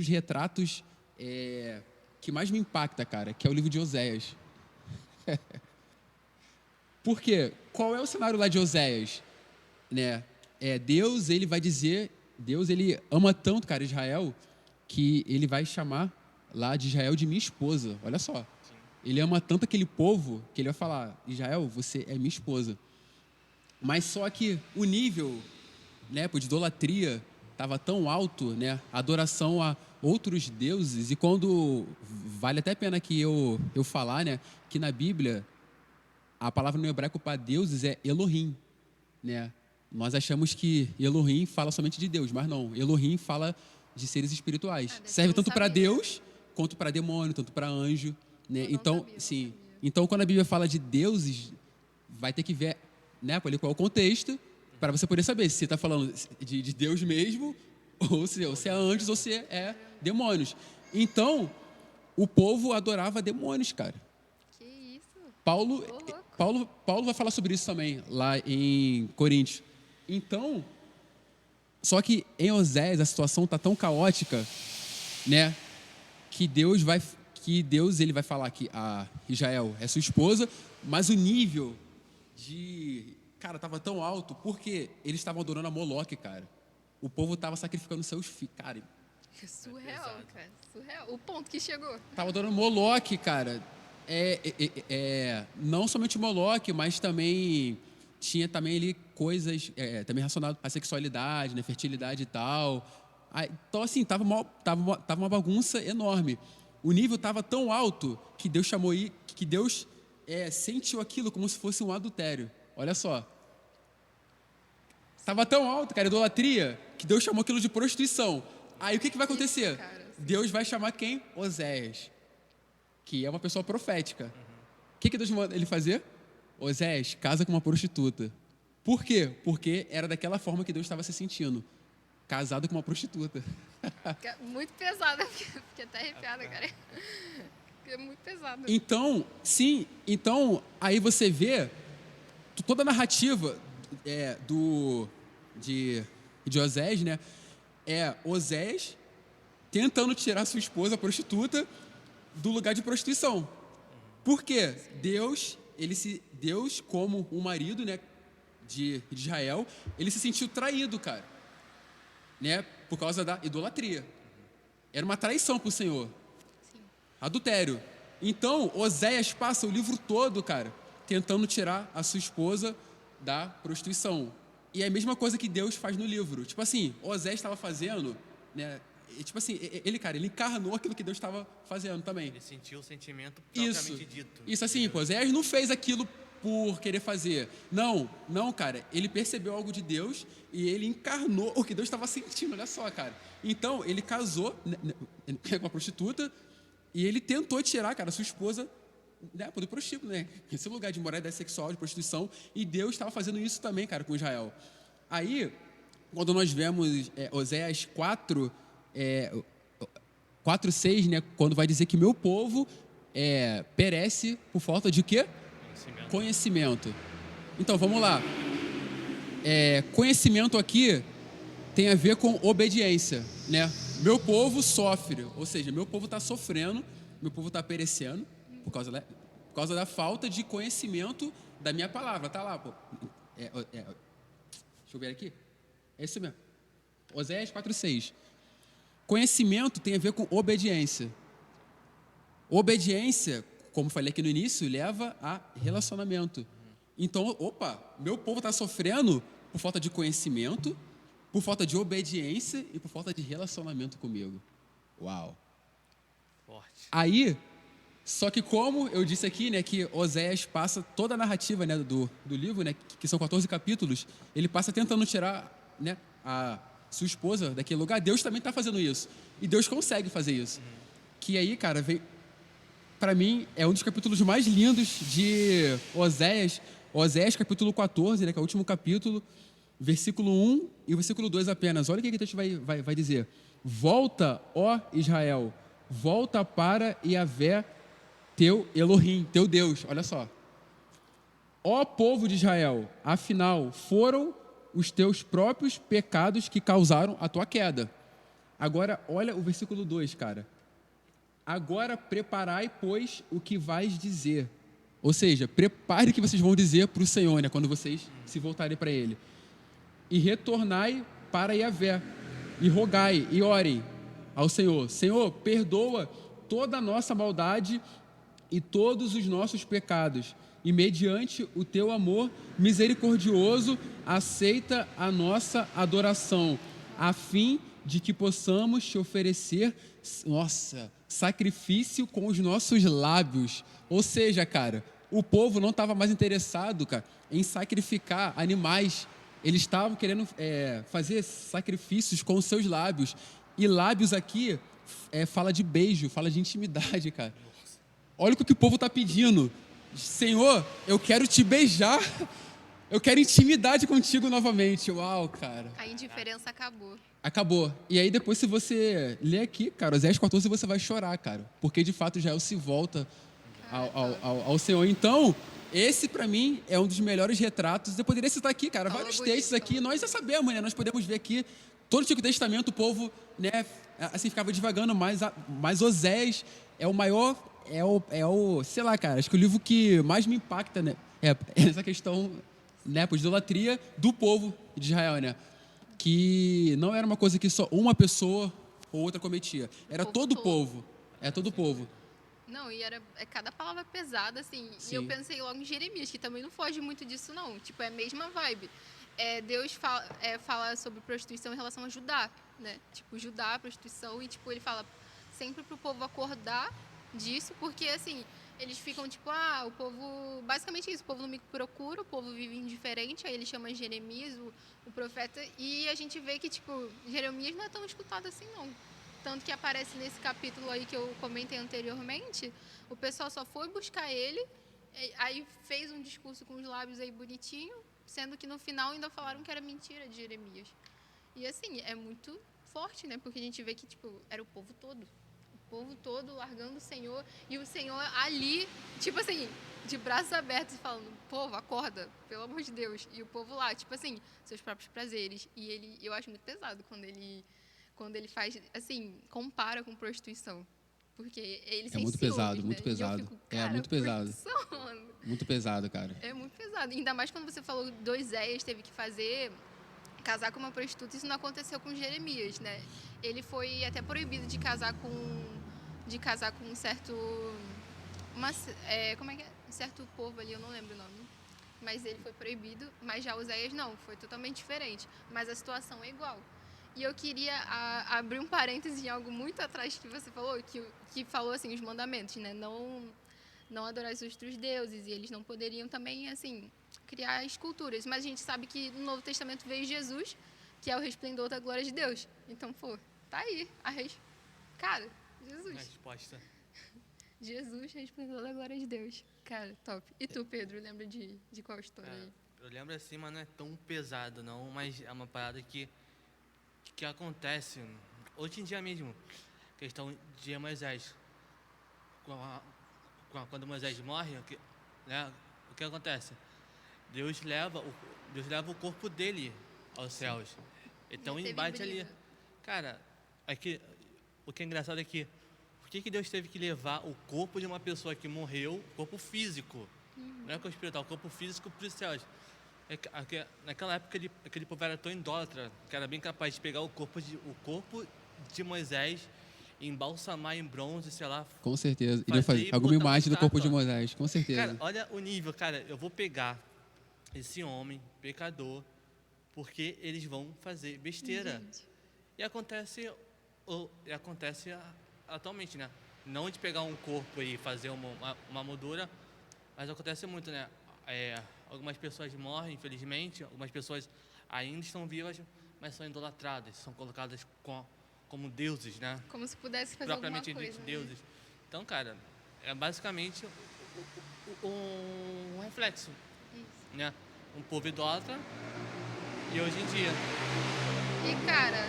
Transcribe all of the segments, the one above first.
dos retratos que mais me impacta, cara, que é o livro de Oséias. Por quê? Qual é o cenário lá de Oséias? Né? Deus, ele vai dizer, Deus, ele ama tanto, cara, Israel, que ele vai chamar lá de Israel de minha esposa. Olha só. Sim. Ele ama tanto aquele povo que ele vai falar, Israel, você é minha esposa. Mas só que o nível, né, de idolatria estava tão alto, né, a adoração a outros deuses, e quando vale até a pena que eu falar, né, que na Bíblia a palavra no hebraico para deuses é Elohim, né? Nós achamos que Elohim fala somente de Deus, mas não, Elohim fala de seres espirituais. Serve tanto para Deus quanto para demônio, tanto para anjo, né? Então, sim. Então, quando a Bíblia fala de deuses, vai ter que ver, né, qual é o contexto, para você poder saber se está falando de Deus mesmo, ou se é anjos, ou se é demônios. Então, o povo adorava demônios, cara. Que isso? Paulo vai falar sobre isso também, lá em Coríntios. Então, só que em Oséias a situação está tão caótica, né, que Deus ele vai falar que a Israel é sua esposa, mas o nível cara, estava tão alto porque eles estavam adorando a Moloque, cara. O povo estava sacrificando seus filhos, cara. É surreal, cara. Surreal. O ponto que chegou. Estava adorando Moloque, cara. Não somente Moloque, mas também tinha também ali coisas também relacionadas à sexualidade, né, fertilidade e tal. Então, assim, tava uma bagunça enorme. O nível estava tão alto que Deus chamou aí, que Deus sentiu aquilo como se fosse um adultério. Olha só. Estava tão alto, cara, a idolatria, que Deus chamou aquilo de prostituição. Aí o que vai acontecer? Isso, cara, assim. Deus vai chamar quem? Oséias, que é uma pessoa profética. O que Deus manda ele fazer? Oséias, casa com uma prostituta. Por quê? Porque era daquela forma que Deus estava se sentindo. Casado com uma prostituta. Muito pesada, fiquei até arrepiada, cara. É muito pesado. Então, sim, aí você vê toda a narrativa de Oséias, né? Oséias tentando tirar sua esposa, a prostituta, do lugar de prostituição. Por quê? Deus, como um marido, né, de Israel, ele se sentiu traído, cara, né, por causa da idolatria. Era uma traição para o Senhor. Sim. Adultério. Então, Oséias passa o livro todo, cara, tentando tirar a sua esposa da prostituição. E é a mesma coisa que Deus faz no livro. Tipo assim, Oséias estava fazendo, né? Tipo assim, ele encarnou aquilo que Deus estava fazendo também. Ele sentiu o sentimento propriamente dito. Isso assim, Oséias não fez aquilo por querer fazer. Não, cara. Ele percebeu algo de Deus e ele encarnou o que Deus estava sentindo. Olha só, cara. Então, ele casou com uma prostituta e ele tentou tirar, cara, sua esposa, né, do prostíbulo, né? Esse lugar de moralidade sexual, de prostituição. E Deus estava fazendo isso também, cara, com Israel. Aí, quando nós vemos Oséias 4:6, né, quando vai dizer que meu povo perece por falta de quê? Conhecimento. Então, vamos lá. Conhecimento aqui tem a ver com obediência, né? Meu povo sofre, ou seja, meu povo está sofrendo, meu povo está perecendo por causa da falta de conhecimento da minha palavra. Tá lá, pô. Deixa eu ver aqui. É isso mesmo. Oséias 4:6. Conhecimento tem a ver com obediência. Obediência, como falei aqui no início, leva a relacionamento. Então, meu povo está sofrendo por falta de conhecimento, por falta de obediência e por falta de relacionamento comigo. Uau! Forte. Aí, só que como eu disse aqui, né, que Oséias passa toda a narrativa, né, do livro, né, que são 14 capítulos, ele passa tentando tirar, né, a sua esposa daquele lugar. Deus também está fazendo isso. E Deus consegue fazer isso. Que aí, cara, vem... Para mim, é um dos capítulos mais lindos de Oséias. Oséias, capítulo 14, né, que é o último capítulo, versículo 1 e versículo 2 apenas. Olha o que o texto vai dizer. Volta, ó Israel, volta para Yahvé, teu Elohim, teu Deus. Olha só. Ó povo de Israel, afinal, foram os teus próprios pecados que causaram a tua queda. Agora, olha o versículo 2, cara. Agora preparai, pois, o que vais dizer. Ou seja, prepare o que vocês vão dizer para o Senhor, né, quando vocês se voltarem para Ele. E retornai para Yahvé, e rogai, e orem ao Senhor. Senhor, perdoa toda a nossa maldade e todos os nossos pecados. E mediante o teu amor misericordioso, aceita a nossa adoração, a fim de que possamos te oferecer, sacrifício com os nossos lábios. Ou seja, cara, o povo não estava mais interessado, cara, em sacrificar animais. Eles estavam querendo fazer sacrifícios com os seus lábios. E lábios aqui fala de beijo, fala de intimidade, cara. Olha o que o povo está pedindo. Senhor, eu quero te beijar. Eu quero intimidade contigo novamente. Uau, cara. A indiferença acabou. Acabou. E aí depois, se você ler aqui, cara, Oséias 14, você vai chorar, cara. Porque de fato Israel se volta ao Senhor. Então, esse pra mim é um dos melhores retratos. Eu poderia citar aqui, cara, vários textos aqui. Nós já sabemos, né? Nós podemos ver aqui todo o Antigo Testamento, o povo, né, assim, ficava divagando, mas Oséias é o maior, sei lá, cara, acho que o livro que mais me impacta, né, é essa questão, né, de idolatria do povo de Israel, né, que não era uma coisa que só uma pessoa ou outra cometia, era todo o povo, todo o povo. Não, e cada palavra pesada, assim, Sim. e eu pensei logo em Jeremias, que também não foge muito disso, não, tipo, é a mesma vibe. Deus fala sobre prostituição em relação a Judá, né? Tipo, Judá, prostituição, e tipo, ele fala sempre pro povo acordar disso, porque assim, eles ficam tipo, o povo, basicamente isso, o povo não me procura, o povo vive indiferente, aí ele chama Jeremias, o profeta, e a gente vê que, tipo, Jeremias não é tão escutado assim, não. Tanto que aparece nesse capítulo aí que eu comentei anteriormente, o pessoal só foi buscar ele, aí fez um discurso com os lábios aí bonitinho, sendo que no final ainda falaram que era mentira de Jeremias. E assim, é muito forte, né? Porque a gente vê que, tipo, era o povo todo largando o Senhor, e o Senhor ali, tipo assim, de braços abertos, falando, povo, acorda, pelo amor de Deus. E o povo lá, tipo assim, seus próprios prazeres. E eu acho muito pesado quando ele faz, assim, compara com prostituição. Porque ele sente muito ciúmes, pesado, né? muito pesado. E eu fico, cara, muito pesado. prostituição. Muito pesado, cara. É muito pesado. Ainda mais quando você falou que Oséias teve que casar com uma prostituta. Isso não aconteceu com Jeremias, né? Ele foi até proibido de casar com um certo... como é que é? Um certo povo ali, eu não lembro o nome. Mas ele foi proibido. Mas já Oséias não, foi totalmente diferente. Mas a situação é igual. E eu queria abrir um parêntese em algo muito atrás que você falou, que falou assim, os mandamentos, né? Não adorar os outros deuses, e eles não poderiam também, assim, criar esculturas. Mas a gente sabe que no Novo Testamento veio Jesus, que é o resplendor da glória de Deus. Então, tá aí. Cara, Jesus. Resposta. Jesus, resplendor da glória de Deus. Cara, top. E tu, Pedro, lembra de qual história aí? Eu lembro assim, mas não é tão pesado, não. Mas é uma parada que acontece hoje em dia mesmo. Questão de Moisés. Quando Moisés morre, o que acontece? Deus leva o corpo dele aos céus. Então ele bate ali. Cara, o que é engraçado é que por que Deus teve que levar o corpo de uma pessoa que morreu, corpo físico, não é corpo espiritual, corpo físico para os céus? Naquela época aquele povo era tão idólatra que era bem capaz de pegar o corpo de Moisés, embalsamar em bronze, sei lá. Com certeza. Iria fazer alguma imagem do corpo de Moisés, com certeza. Cara, olha o nível, cara. Eu vou pegar esse homem, pecador, porque eles vão fazer besteira. Gente. E acontece atualmente, né? Não de pegar um corpo e fazer uma moldura, mas acontece muito, né? Algumas pessoas morrem, infelizmente. Algumas pessoas ainda estão vivas, mas são idolatradas, são colocadas como deuses, né? Como se pudesse fazer alguma coisa. Propriamente dito, deuses. Então, cara, é basicamente um reflexo, né? Um povo idólatra e hoje em dia. E, cara,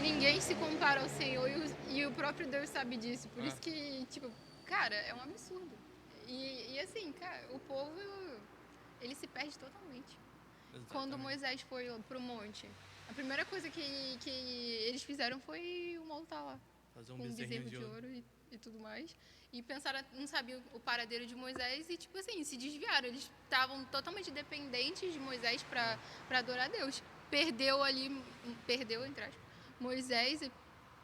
ninguém se compara ao Senhor e o próprio Deus sabe disso. Por isso que, tipo, cara, é um absurdo. E assim, cara, o povo, ele se perde totalmente. Exatamente. Quando Moisés foi pro monte, a A primeira coisa que eles fizeram foi o altar lá, Fazer um com um bezerrinho bezerro de de ouro. ouro e tudo mais. E pensaram, não sabiam o paradeiro de Moisés e, tipo assim, se desviaram. Eles estavam totalmente dependentes de Moisés para adorar a Deus. Perdeu ali, perdeu, entre aspas, Moisés e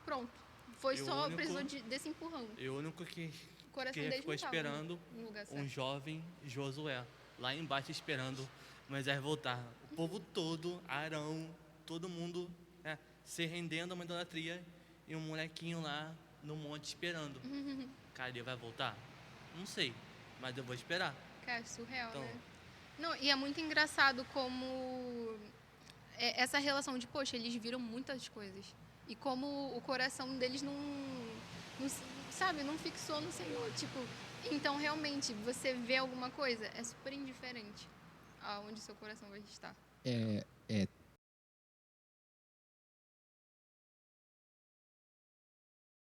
pronto. Foi E o só, único- precisou desse empurrão. E o único que O coração que deles ficou não estava esperando no lugar um certo. jovem Josué, lá embaixo esperando Moisés voltar. O povo todo, Arão, todo mundo se rendendo a uma idolatria e um molequinho lá no monte esperando. Cara, ele vai voltar? Não sei, mas eu vou esperar. Cara, surreal, Então, né? Não, e é muito engraçado como essa relação de, poxa, eles viram muitas coisas. E como o coração deles não, sabe, não fixou no Senhor. Tipo, então realmente, você vê alguma coisa, é super indiferente aonde seu coração vai estar.